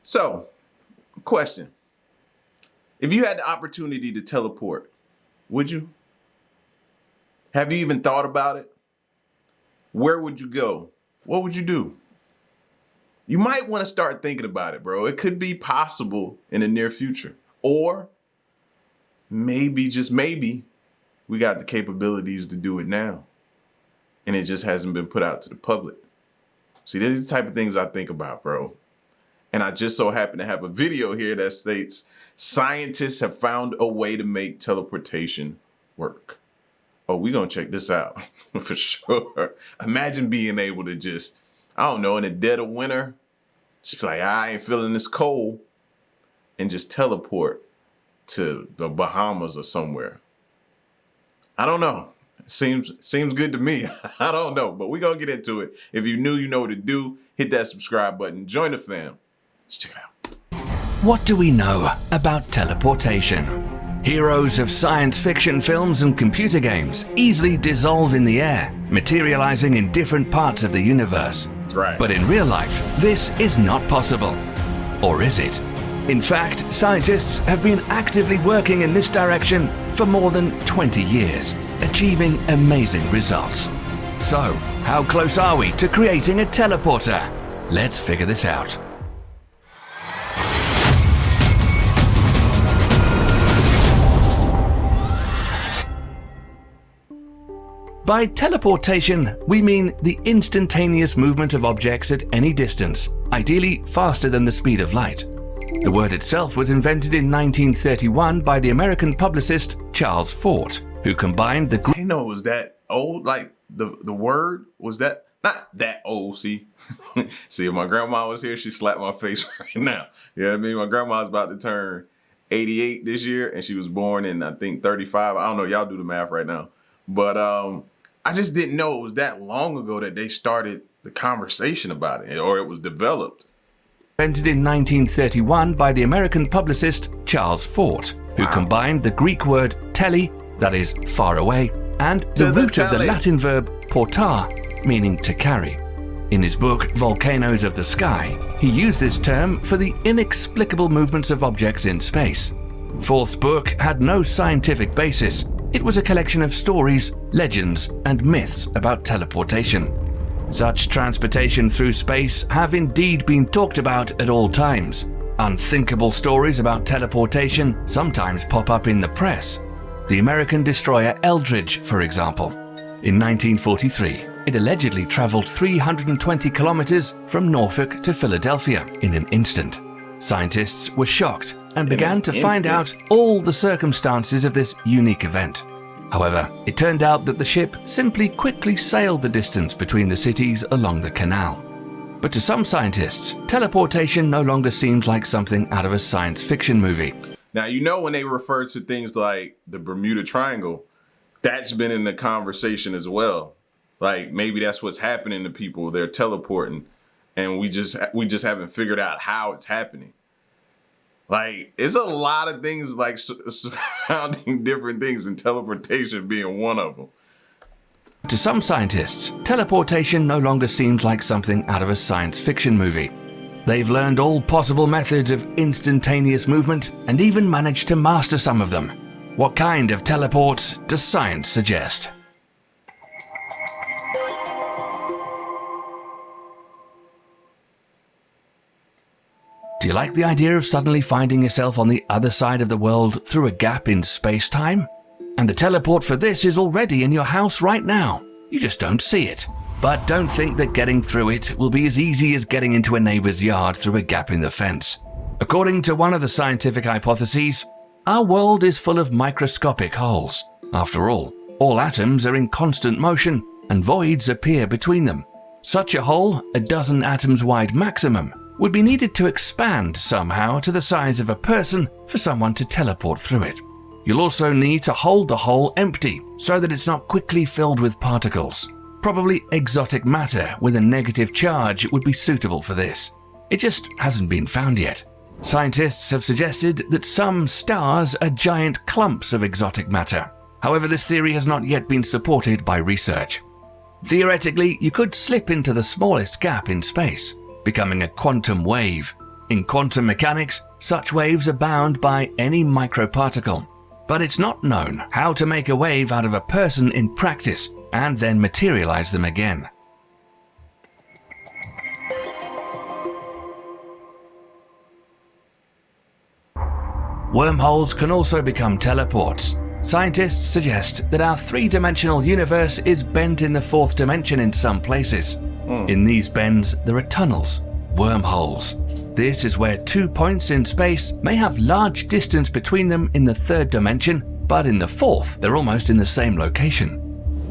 So, question. If you had the opportunity to teleport, would you? Have you even thought about it? Where would you go? What would you do? You might want to start thinking about it, bro. It could be possible in the near future. Or maybe, just maybe, we got the capabilities to do it now. And it just hasn't been put out to the public. See, these are the type of things I think about, bro. And I just so happen to have a video here that states, scientists have found a way to make teleportation work. Oh, we're going to check this out for sure. Imagine being able to just, I don't know, in the dead of winter, just be like, I ain't feeling this cold, and just teleport to the Bahamas or somewhere. I don't know. Seems good to me. I don't know, but we're going to get into it. If you're new, you know what to do. Hit that subscribe button. Join the fam. Let's check it out. What do we know about teleportation? Heroes of science fiction films and computer games easily dissolve in the air, materializing in different parts of the universe. Right. But in real life, this is not possible. Or is it? In fact, scientists have been actively working in this direction for more than 20 years, achieving amazing results. So, how close are we to creating a teleporter? Let's figure this out. By teleportation, we mean the instantaneous movement of objects at any distance, ideally faster than the speed of light. The word itself was invented in 1931 by the American publicist Charles Fort, who combined the... I didn't know it was that old, like the word was that, not that old, see? See, if my grandma was here, she'd slap my face right now. You know what I mean? My grandma's about to turn 88 this year, and she was born in, I think, 35. I don't know, y'all do the math right now. But I just didn't know it was that long ago that they started the conversation about it, or it was developed. Invented in 1931 by the American publicist Charles Fort, who combined the Greek word tele, that is far away, and the root of the Latin verb portar, meaning to carry. In his book Volcanoes of the Sky, he used this term for the inexplicable movements of objects in space. Fort's book had no scientific basis. It was a collection of stories, legends, and myths about teleportation. Such transportation through space have indeed been talked about at all times. Unthinkable stories about teleportation sometimes pop up in the press. The American destroyer Eldridge, for example. In 1943, it allegedly traveled 320 kilometers from Norfolk to Philadelphia in an instant. Scientists were shocked and began to find out all the circumstances of this unique event. However, it turned out that the ship simply quickly sailed the distance between the cities along the canal. But to some scientists, teleportation no longer seems like something out of a science fiction movie. Now, you know, when they refer to things like the Bermuda Triangle, that's been in the conversation as well. Like, maybe that's what's happening to people. They're teleporting, and we just haven't figured out how it's happening. Like, it's a lot of things like surrounding different things, and teleportation being one of them. To some scientists, teleportation no longer seems like something out of a science fiction movie. They've learned all possible methods of instantaneous movement and even managed to master some of them. What kind of teleport does science suggest? Do you like the idea of suddenly finding yourself on the other side of the world through a gap in space-time? And the teleport for this is already in your house right now. You just don't see it. But don't think that getting through it will be as easy as getting into a neighbor's yard through a gap in the fence. According to one of the scientific hypotheses, our world is full of microscopic holes. After all atoms are in constant motion and voids appear between them. Such a hole, a dozen atoms wide maximum, would be needed to expand somehow to the size of a person for someone to teleport through it. You'll also need to hold the hole empty so that it's not quickly filled with particles. Probably exotic matter with a negative charge would be suitable for this. It just hasn't been found yet. Scientists have suggested that some stars are giant clumps of exotic matter. However, this theory has not yet been supported by research. Theoretically, you could slip into the smallest gap in space, becoming a quantum wave. In quantum mechanics, such waves are bound by any microparticle. But it's not known how to make a wave out of a person in practice and then materialize them again. Wormholes can also become teleports. Scientists suggest that our three-dimensional universe is bent in the fourth dimension in some places. In these bends, there are tunnels, wormholes. This is where 2 points in space may have large distance between them in the third dimension, but in the fourth, they're almost in the same location.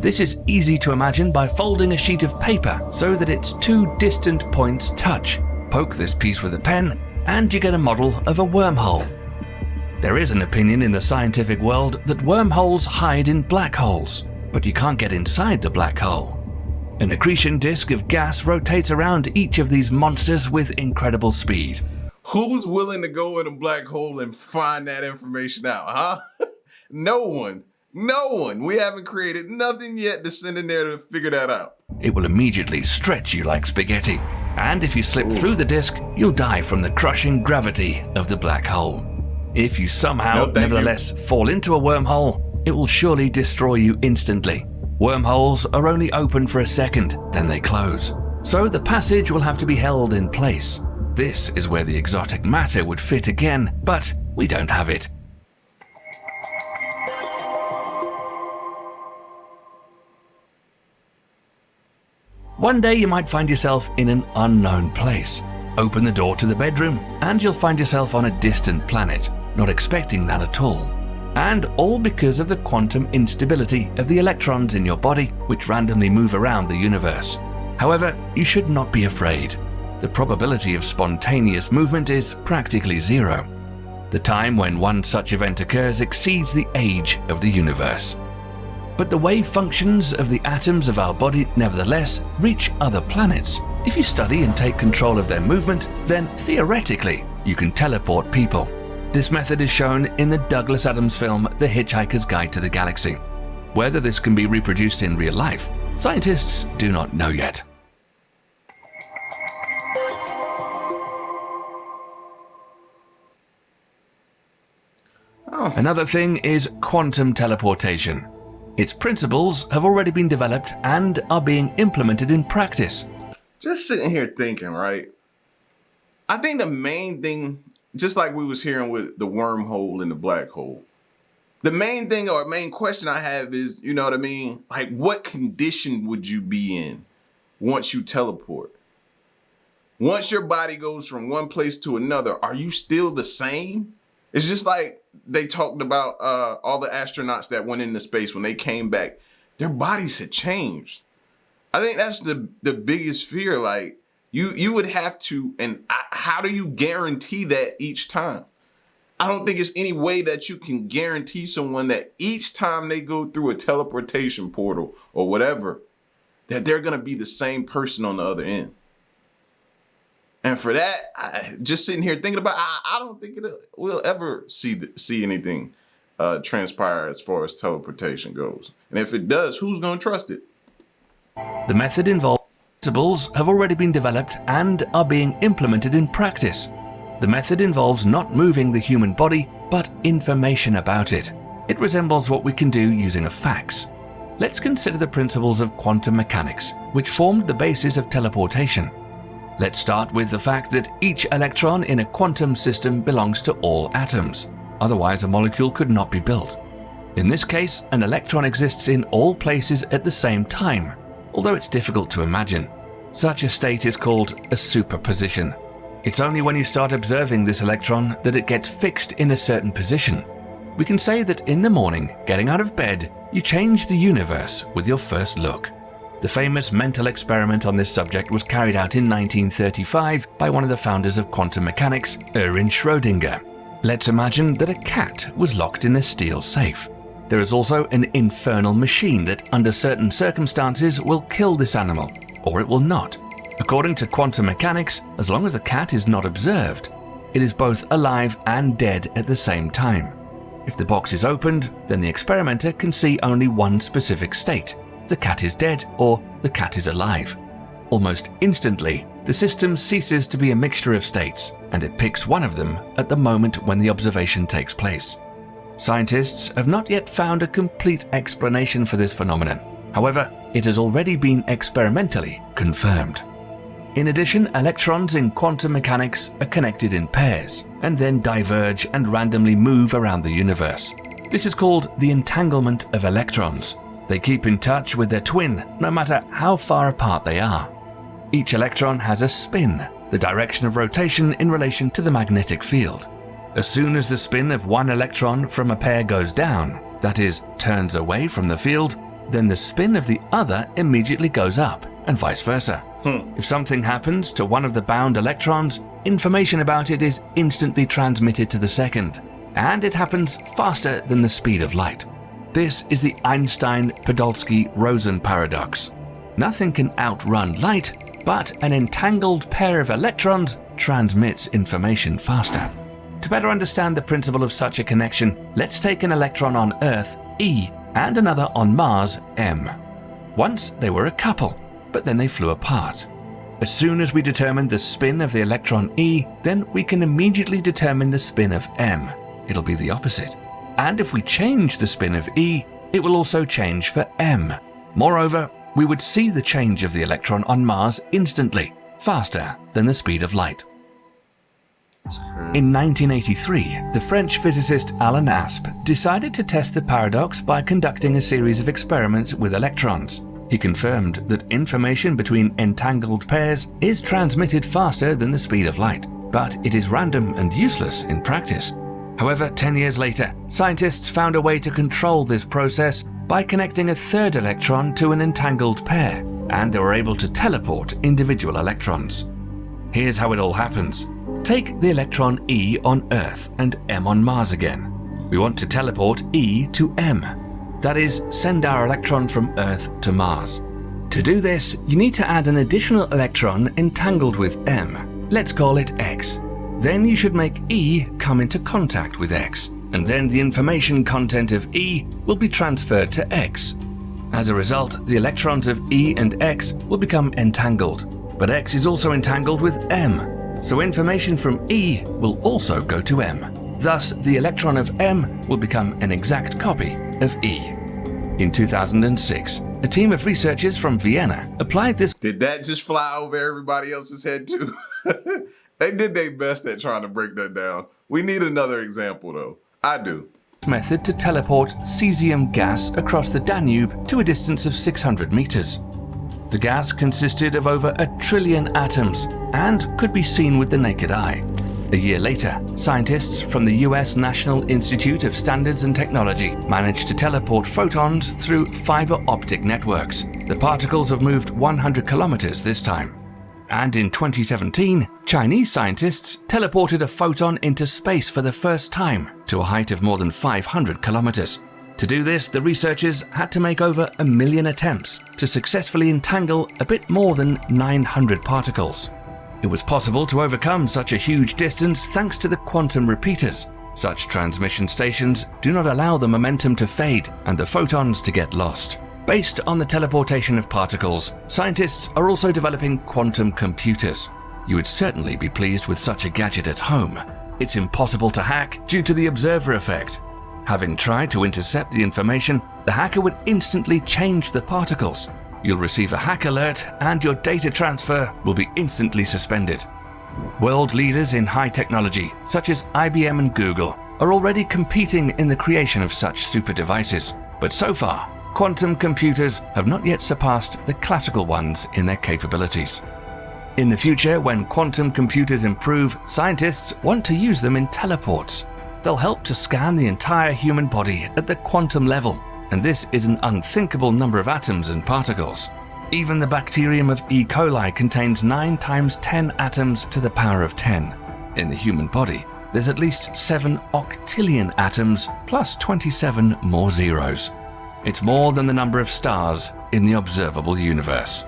This is easy to imagine by folding a sheet of paper so that its 2 distant points touch. Poke this piece with a pen, and you get a model of a wormhole. There is an opinion in the scientific world that wormholes hide in black holes, but you can't get inside the black hole. An accretion disk of gas rotates around each of these monsters with incredible speed. Who's willing to go in a black hole and find that information out, huh? No one. No one. We haven't created nothing yet to send in there to figure that out. It will immediately stretch you like spaghetti, and if you slip through the disk, you'll die from the crushing gravity of the black hole. If you somehow nevertheless fall into a wormhole, it will surely destroy you instantly. Wormholes are only open for a second, then they close. So the passage will have to be held in place. This is where the exotic matter would fit again, but we don't have it. One day you might find yourself in an unknown place. Open the door to the bedroom, and you'll find yourself on a distant planet, not expecting that at all. And all because of the quantum instability of the electrons in your body, which randomly move around the universe. However, you should not be afraid. The probability of spontaneous movement is practically zero. The time when one such event occurs exceeds the age of the universe. But the wave functions of the atoms of our body nevertheless reach other planets. If you study and take control of their movement, then theoretically you can teleport people. This method is shown in the Douglas Adams film The Hitchhiker's Guide to the Galaxy. Whether this can be reproduced in real life, scientists do not know yet. Another thing is quantum teleportation. Its principles have already been developed and are being implemented in practice. Just sitting here thinking, right? I think the main thing, just like we was hearing with the wormhole and the black hole, the main thing or main question I have is, you know what I mean? Like, what condition would you be in once you teleport? Once your body goes from one place to another, are you still the same? It's just like they talked about all the astronauts that went into space when they came back, their bodies had changed. I think that's the biggest fear. Like, you would have to, and how do you guarantee that each time? I don't think it's any way that you can guarantee someone that each time they go through a teleportation portal or whatever, that they're going to be the same person on the other end. And for that, just sitting here thinking about, I don't think we'll ever see anything transpire as far as teleportation goes. And if it does, who's going to trust it? The method involves principles have already been developed and are being implemented in practice. The method involves not moving the human body, but information about it. It resembles what we can do using a fax. Let's consider the principles of quantum mechanics, which formed the basis of teleportation. Let's start with the fact that each electron in a quantum system belongs to all atoms. Otherwise, a molecule could not be built. In this case, an electron exists in all places at the same time, although it's difficult to imagine. Such a state is called a superposition. It's only when you start observing this electron that it gets fixed in a certain position. We can say that in the morning, getting out of bed, you change the universe with your first look. The famous mental experiment on this subject was carried out in 1935 by one of the founders of quantum mechanics, Erwin Schrödinger. Let's imagine that a cat was locked in a steel safe. There is also an infernal machine that, under certain circumstances, will kill this animal, or it will not. According to quantum mechanics, as long as the cat is not observed, it is both alive and dead at the same time. If the box is opened, then the experimenter can see only one specific state: the cat is dead or the cat is alive. Almost instantly, the system ceases to be a mixture of states, and it picks one of them at the moment when the observation takes place. Scientists have not yet found a complete explanation for this phenomenon. However, it has already been experimentally confirmed. In addition, electrons in quantum mechanics are connected in pairs, and then diverge and randomly move around the universe. This is called the entanglement of electrons. They keep in touch with their twin, no matter how far apart they are. Each electron has a spin, the direction of rotation in relation to the magnetic field. As soon as the spin of one electron from a pair goes down, that is, turns away from the field, then the spin of the other immediately goes up, and vice versa. If something happens to one of the bound electrons, information about it is instantly transmitted to the second, and it happens faster than the speed of light. This is the Einstein-Podolsky-Rosen paradox. Nothing can outrun light, but an entangled pair of electrons transmits information faster. To better understand the principle of such a connection, let's take an electron on Earth, E, and another on Mars, M. Once they were a couple, but then they flew apart. As soon as we determine the spin of the electron E, then we can immediately determine the spin of M. It'll be the opposite. And if we change the spin of E, it will also change for M. Moreover, we would see the change of the electron on Mars instantly, faster than the speed of light. In 1983, the French physicist Alain Aspect decided to test the paradox by conducting a series of experiments with electrons. He confirmed that information between entangled pairs is transmitted faster than the speed of light, but it is random and useless in practice. However, 10 years later, scientists found a way to control this process by connecting a third electron to an entangled pair, and they were able to teleport individual electrons. Here's how it all happens. Take the electron E on Earth and M on Mars again. We want to teleport E to M. That is, send our electron from Earth to Mars. To do this, you need to add an additional electron entangled with M. Let's call it X. Then you should make E come into contact with X, and then the information content of E will be transferred to X. As a result, the electrons of E and X will become entangled, but X is also entangled with M, so information from E will also go to M. Thus, the electron of M will become an exact copy of E. In 2006, a team of researchers from Vienna applied this. Did that just fly over everybody else's head too? They did their best at trying to break that down. We need another example though. I do. Method to teleport cesium gas across the Danube to a distance of 600 meters. The gas consisted of over 1 trillion atoms and could be seen with the naked eye. A year later, scientists from the US National Institute of Standards and Technology managed to teleport photons through fiber optic networks. The particles have moved 100 kilometers this time. And in 2017, Chinese scientists teleported a photon into space for the first time to a height of more than 500 kilometers. To do this, the researchers had to make over 1 million attempts to successfully entangle a bit more than 900 particles. It was possible to overcome such a huge distance thanks to the quantum repeaters. Such transmission stations do not allow the momentum to fade and the photons to get lost. Based on the teleportation of particles, scientists are also developing quantum computers. You would certainly be pleased with such a gadget at home. It's impossible to hack due to the observer effect. Having tried to intercept the information, the hacker would instantly change the particles. You'll receive a hack alert and your data transfer will be instantly suspended. World leaders in high technology, such as IBM and Google, are already competing in the creation of such super devices. But so far, quantum computers have not yet surpassed the classical ones in their capabilities. In the future, when quantum computers improve, scientists want to use them in teleports. They'll help to scan the entire human body at the quantum level, and this is an unthinkable number of atoms and particles. Even the bacterium of E. coli contains 9 times 10 atoms to the power of 10. In the human body, there's at least 7 octillion atoms plus 27 more zeros. It's more than the number of stars in the observable universe.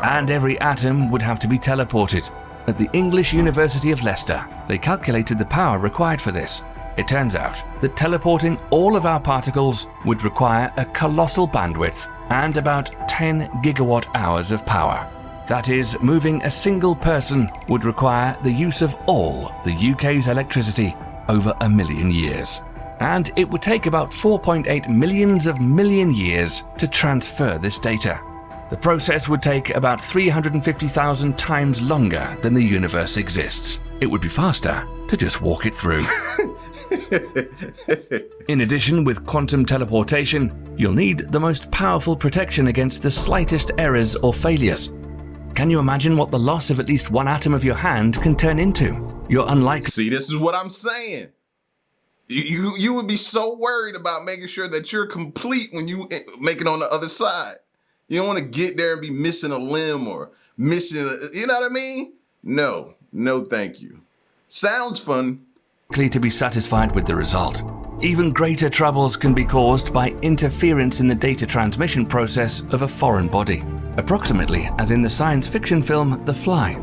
And every atom would have to be teleported. At the English University of Leicester, they calculated the power required for this. It turns out that teleporting all of our particles would require a colossal bandwidth and about 10 gigawatt hours of power. That is, moving a single person would require the use of all the UK's electricity over 1 million years. And it would take about 4.8 million years to transfer this data. The process would take about 350,000 times longer than the universe exists. It would be faster to just walk it through. In addition, with quantum teleportation, you'll need the most powerful protection against the slightest errors or failures. Can you imagine what the loss of at least one atom of your hand can turn into? You're unlikely. See, this is what I'm saying. You would be so worried about making sure that you're complete when you make it on the other side. You don't want to get there and be missing a limb or missing, you know what I mean? No, thank you. Sounds fun. To be satisfied with the result. Even greater troubles can be caused by interference in the data transmission process of a foreign body, approximately as in the science fiction film The Fly.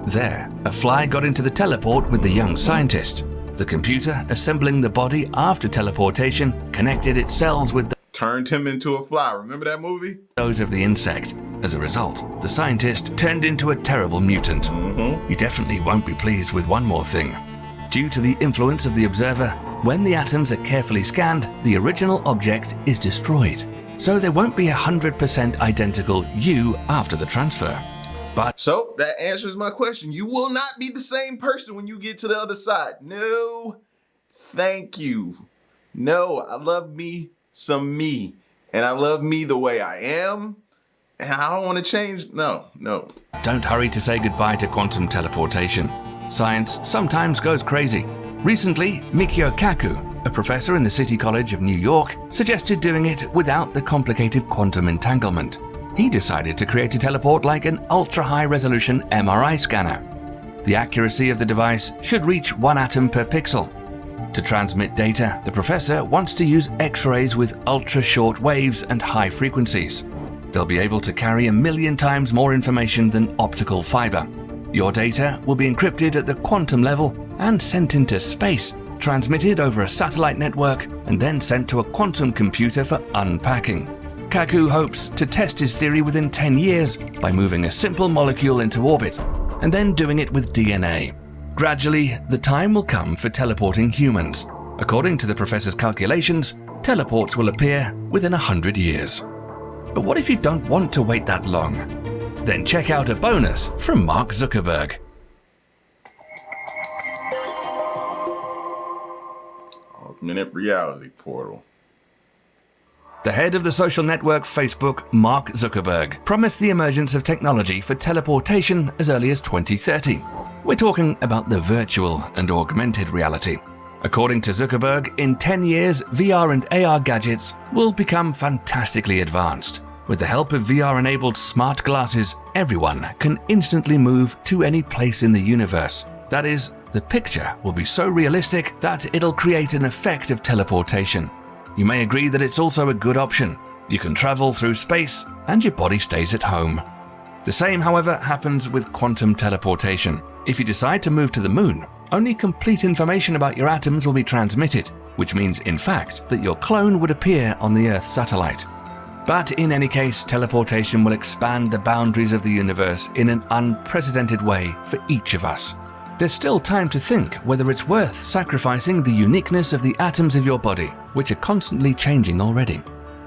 There, a fly got into the teleport with the young scientist. The computer, assembling the body after teleportation, connected its cells with turned him into a fly. Remember that movie? Those of the insect. As a result, the scientist turned into a terrible mutant. You definitely won't be pleased with one more thing. Due to the influence of the observer, when the atoms are carefully scanned, the original object is destroyed. So there won't be 100% identical you after the transfer. So that answers my question. You will not be the same person when you get to the other side. No, thank you. No, I love me some me. And I love me the way I am. And I don't want to change. No. Don't hurry to say goodbye to quantum teleportation. Science sometimes goes crazy. Recently, Mikio Kaku, a professor in the City College of New York, suggested doing it without the complicated quantum entanglement. He decided to create a teleport like an ultra-high-resolution MRI scanner. The accuracy of the device should reach 1 atom per pixel. To transmit data, the professor wants to use X-rays with ultra-short waves and high frequencies. They'll be able to carry 1 million times more information than optical fiber. Your data will be encrypted at the quantum level and sent into space, transmitted over a satellite network, and then sent to a quantum computer for unpacking. Kaku hopes to test his theory within 10 years by moving a simple molecule into orbit and then doing it with DNA. Gradually, the time will come for teleporting humans. According to the professor's calculations, teleports will appear within 100 years. But what if you don't want to wait that long? Then check out a bonus from Mark Zuckerberg. Augmented reality portal. The head of the social network Facebook, Mark Zuckerberg, promised the emergence of technology for teleportation as early as 2030. We're talking about the virtual and augmented reality. According to Zuckerberg, in 10 years, VR and AR gadgets will become fantastically advanced. With the help of VR-enabled smart glasses, everyone can instantly move to any place in the universe. That is, the picture will be so realistic that it'll create an effect of teleportation. You may agree that it's also a good option. You can travel through space and your body stays at home. The same, however, happens with quantum teleportation. If you decide to move to the moon, only complete information about your atoms will be transmitted, which means, in fact, that your clone would appear on the Earth satellite. But in any case, teleportation will expand the boundaries of the universe in an unprecedented way for each of us. There's still time to think whether it's worth sacrificing the uniqueness of the atoms of your body, which are constantly changing already.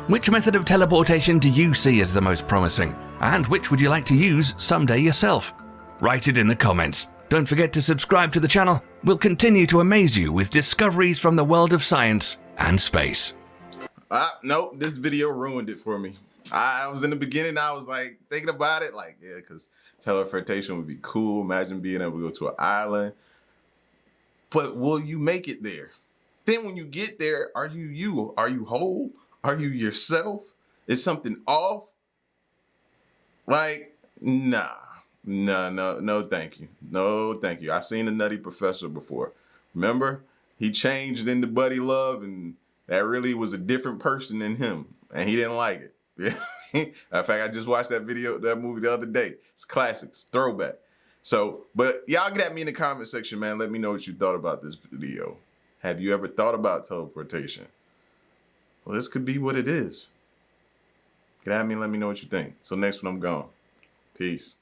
Which method of teleportation do you see as the most promising? And which would you like to use someday yourself? Write it in the comments. Don't forget to subscribe to the channel. We'll continue to amaze you with discoveries from the world of science and space. Nope, this video ruined it for me. I was in the beginning, I was like thinking about it, like, yeah, because teleportation would be cool. Imagine being able to go to an island. But will you make it there? Then when you get there, are you you? Are you whole? Are you yourself? Is something off? Like, nah. No, thank you. No, thank you. I seen the Nutty Professor before. Remember? He changed into Buddy Love, and that really was a different person than him, and he didn't like it. Yeah. In fact, I just watched that movie the other day. It's classics, throwback. So, but y'all get at me in the comment section, man. Let me know what you thought about this video. Have you ever thought about teleportation? Well, this could be what it is. Get at me and let me know what you think. So next one, I'm gone. Peace.